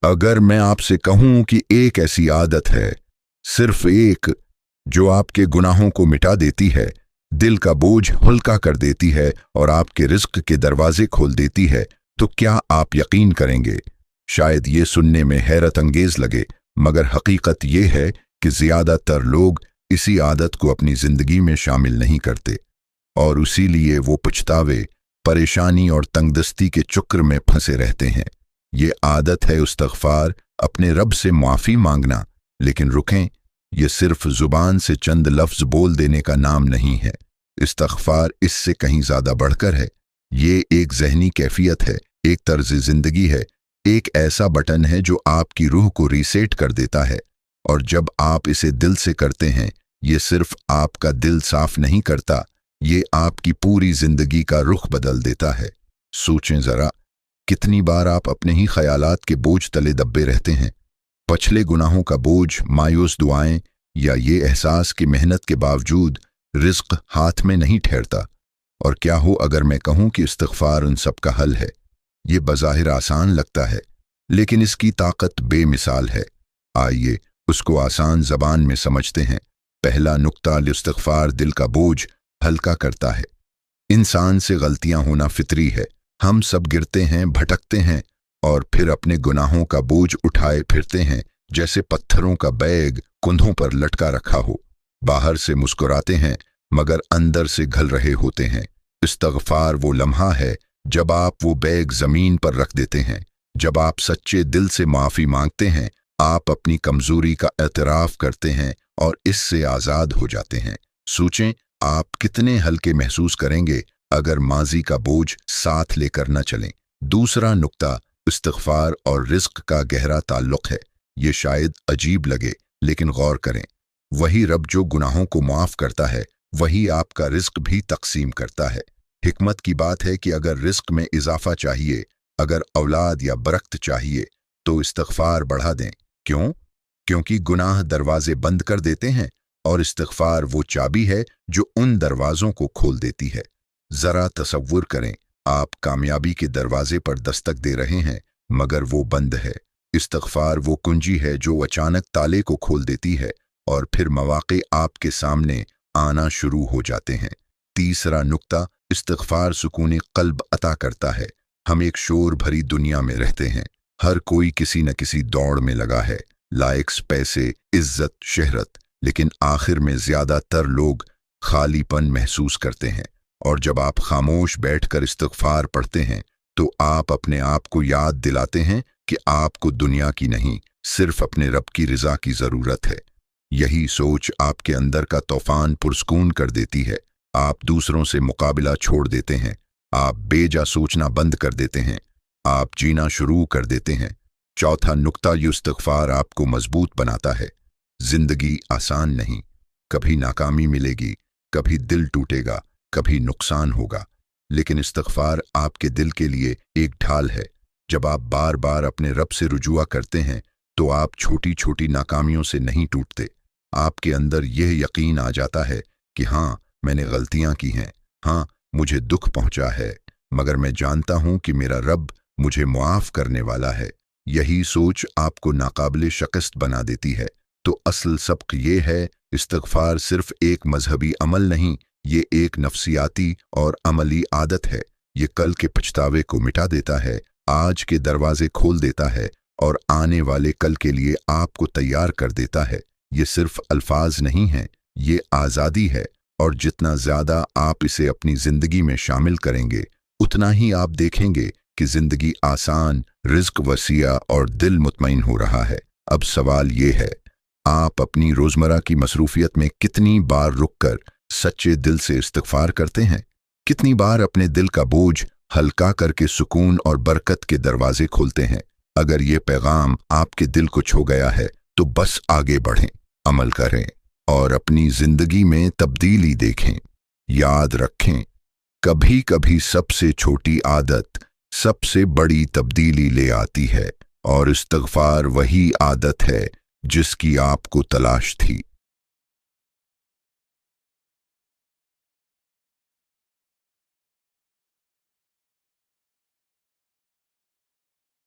अगर मैं आपसे कहूं कि एक ऐसी आदत है, सिर्फ एक, जो आपके गुनाहों को मिटा देती है, दिल का बोझ हल्का कर देती है और आपके रिज्क के दरवाजे खोल देती है, तो क्या आप यकीन करेंगे? शायद ये सुनने में हैरत अंगेज लगे, मगर हकीकत ये है कि ज़्यादातर लोग इसी आदत को अपनी ज़िंदगी में शामिल नहीं करते, और इसीलिए वो पछतावे, परेशानी और तंगदस्ती के चक्र में फंसे रहते हैं। ये आदत है इस्तिग़फ़ार, अपने रब से माफ़ी मांगना। लेकिन रुकें, ये सिर्फ ज़ुबान से चंद लफ्ज़ बोल देने का नाम नहीं है। इस्तिग़फ़ार इससे कहीं ज़्यादा बढ़कर है। ये एक ज़हनी कैफ़ियत है, एक तर्ज़ ज़िंदगी है, एक ऐसा बटन है जो आपकी रूह को रीसेट कर देता है। और जब आप इसे दिल से करते हैं, ये सिर्फ आपका दिल साफ नहीं करता, ये आपकी पूरी ज़िंदगी का रुख बदल देता है। सोचें ज़रा, कितनी बार आप अपने ही ख़यालात के बोझ तले दबे रहते हैं। पछले गुनाहों का बोझ, मायूस दुआएं, या ये एहसास कि मेहनत के बावजूद रिज़्क हाथ में नहीं ठहरता। और क्या हो अगर मैं कहूँ कि इस्तिग़फ़ार उन सब का हल है? ये बज़ाहिर आसान लगता है, लेकिन इसकी ताकत बेमिसाल है। आइए उसको आसान ज़बान में समझते हैं। पहला नुक्ता, इस्तिग़फ़ार दिल का बोझ हल्का करता है। इंसान से गलतियां होना फितरी है। हम सब गिरते हैं, भटकते हैं और फिर अपने गुनाहों का बोझ उठाए फिरते हैं, जैसे पत्थरों का बैग कुंधों पर लटका रखा हो। बाहर से मुस्कुराते हैं, मगर अंदर से घल रहे होते हैं। इस्तिग़फ़ार वो लम्हा है जब आप वो बैग ज़मीन पर रख देते हैं, जब आप सच्चे दिल से माफ़ी मांगते हैं, आप अपनी कमज़ोरी का एतराफ़ करते हैं और इससे आज़ाद हो जाते हैं। सोचें, आप कितने हल्के महसूस करेंगे अगर माजी का बोझ साथ लेकर न चलें। दूसरा नुक्ता, इस्तिग़फ़ार और रिज़्क का गहरा ताल्लुक़ है। ये शायद अजीब लगे, लेकिन गौर करें, वही रब जो गुनाहों को माफ़ करता है, वही आपका रिज़्क भी तक़सीम करता है। हिकमत की बात है कि अगर रिज़्क में इजाफ़ा चाहिए, अगर औलाद या बरकत चाहिए, तो इस्तिग़फ़ार बढ़ा दें। क्यों? क्योंकि गुनाह दरवाजे बंद कर देते हैं और इस्तिग़फ़ार वो चाबी है जो उन दरवाज़ों को खोल देती है। ज़रा तसव्वुर करें, आप कामयाबी के दरवाजे पर दस्तक दे रहे हैं, मगर वो बंद है। इस्तिग़फ़ार वो कुंजी है जो अचानक ताले को खोल देती है और फिर मौक़े आपके सामने आना शुरू हो जाते हैं। तीसरा नुक्ता, इस्तिग़फ़ार सुकून क़ल्ब अता करता है। हम एक शोर भरी दुनिया में रहते हैं। हर कोई किसी न किसी दौड़ में लगा है, लाइक्स, पैसे, इज़्ज़त, शहरत, लेकिन आखिर में ज़्यादातर लोग खालीपन महसूस करते हैं। और जब आप खामोश बैठकर इस्तिग़फ़ार पढ़ते हैं, तो आप अपने आप को याद दिलाते हैं कि आपको दुनिया की नहीं, सिर्फ अपने रब की रज़ा की ज़रूरत है। यही सोच आपके अंदर का तूफ़ान पुरस्कून कर देती है। आप दूसरों से मुकाबला छोड़ देते हैं, आप बेजा सोचना बंद कर देते हैं, आप जीना शुरू कर देते हैं। चौथा नुक्ता, ये इस्तिग़फ़ार आपको मजबूत बनाता है। ज़िंदगी आसान नहीं, कभी नाकामी मिलेगी, कभी दिल टूटेगा, कभी नुकसान होगा, लेकिन इस्तिग़फ़ार आपके दिल के लिए एक ढाल है। जब आप बार बार अपने रब से रुजुआ करते हैं, तो आप छोटी छोटी नाकामियों से नहीं टूटते। आपके अंदर यह यकीन आ जाता है कि हाँ, मैंने गलतियां की हैं, हाँ, मुझे दुख पहुंचा है, मगर मैं जानता हूं कि मेरा रब मुझे मुआफ़ करने वाला है। यही सोच आपको नाकाबिले शिकस्त बना देती है। तो असल सबक ये है, इस्तिग़फ़ार सिर्फ एक मजहबी अमल नहीं, ये एक नफ्सियाती और अमली आदत है। ये कल के पछतावे को मिटा देता है, आज के दरवाजे खोल देता है और आने वाले कल के लिए आपको तैयार कर देता है। ये सिर्फ अल्फाज नहीं हैं, ये आज़ादी है। और जितना ज़्यादा आप इसे अपनी ज़िंदगी में शामिल करेंगे, उतना ही आप देखेंगे कि ज़िंदगी आसान, रिज़्क वसीआ और दिल मुतमईन हो रहा है। अब सवाल ये है, आप अपनी रोज़मर्रा की मसरूफ़ियत में कितनी बार रुककर सच्चे दिल से इस्तिग़फ़ार करते हैं? कितनी बार अपने दिल का बोझ हल्का करके सुकून और बरकत के दरवाजे खोलते हैं? अगर ये पैगाम आपके दिल को छू गया है, तो बस आगे बढ़ें, अमल करें और अपनी ज़िंदगी में तब्दीली देखें। याद रखें, कभी कभी सबसे छोटी आदत सबसे बड़ी तब्दीली ले आती है, और इस्तिग़फ़ार वही आदत है जिसकी आपको तलाश थी।